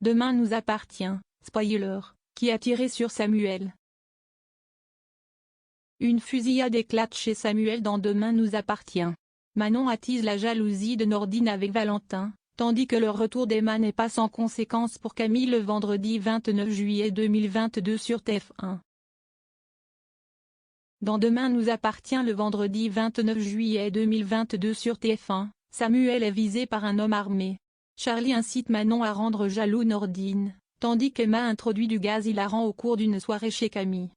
Demain nous appartient, spoiler, qui a tiré sur Samuel. Une fusillade éclate chez Samuel dans Demain nous appartient. Manon attise la jalousie de Nordine avec Valentin, tandis que le retour d'Emma n'est pas sans conséquence pour Camille le vendredi 29 juillet 2022 sur TF1. Dans Demain nous appartient le vendredi 29 juillet 2022 sur TF1, Samuel est visé par un homme armé. Charlie incite Manon à rendre jaloux Nordine, tandis qu'Emma introduit du gaz hilarant au cours d'une soirée chez Camille.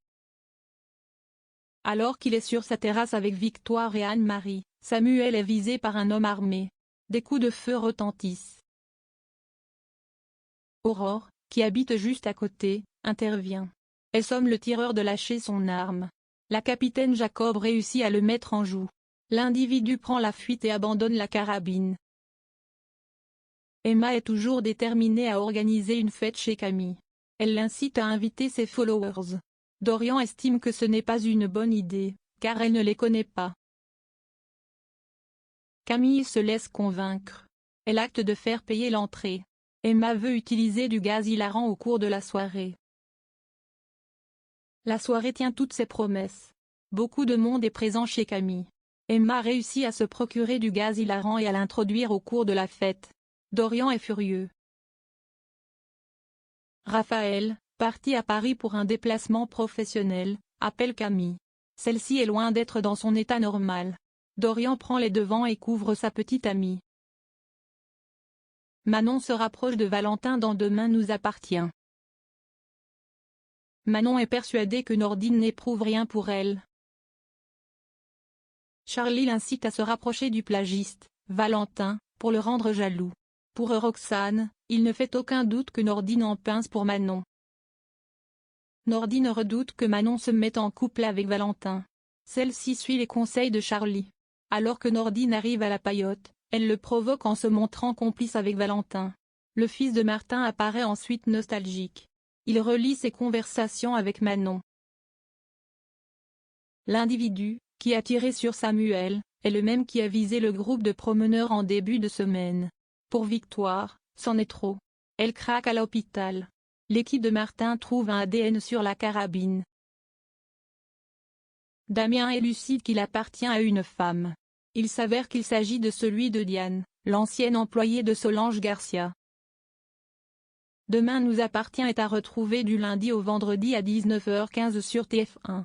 Alors qu'il est sur sa terrasse avec Victoire et Anne-Marie, Samuel est visé par un homme armé. Des coups de feu retentissent. Aurore, qui habite juste à côté, intervient. Elle somme le tireur de lâcher son arme. La capitaine Jacob réussit à le mettre en joue. L'individu prend la fuite et abandonne la carabine. Emma est toujours déterminée à organiser une fête chez Camille. Elle l'incite à inviter ses followers. Dorian estime que ce n'est pas une bonne idée, car elle ne les connaît pas. Camille se laisse convaincre. Elle acte de faire payer l'entrée. Emma veut utiliser du gaz hilarant au cours de la soirée. La soirée tient toutes ses promesses. Beaucoup de monde est présent chez Camille. Emma réussit à se procurer du gaz hilarant et à l'introduire au cours de la fête. Dorian est furieux. Raphaël, parti à Paris pour un déplacement professionnel, appelle Camille. Celle-ci est loin d'être dans son état normal. Dorian prend les devants et couvre sa petite amie. Manon se rapproche de Valentin dans Demain nous appartient. Manon est persuadée que Nordine n'éprouve rien pour elle. Charlie l'incite à se rapprocher du plagiste, Valentin, pour le rendre jaloux. Pour Roxane, il ne fait aucun doute que Nordine en pince pour Manon. Nordine redoute que Manon se mette en couple avec Valentin. Celle-ci suit les conseils de Charlie. Alors que Nordine arrive à la paillote, elle le provoque en se montrant complice avec Valentin. Le fils de Martin apparaît ensuite nostalgique. Il relit ses conversations avec Manon. L'individu, qui a tiré sur Samuel, est le même qui a visé le groupe de promeneurs en début de semaine. Pour Victoire, c'en est trop. Elle craque à l'hôpital. L'équipe de Martin trouve un ADN sur la carabine. Damien élucide qu'il appartient à une femme. Il s'avère qu'il s'agit de celui de Diane, l'ancienne employée de Solange Garcia. Demain nous appartient est à retrouver du lundi au vendredi à 19h15 sur TF1.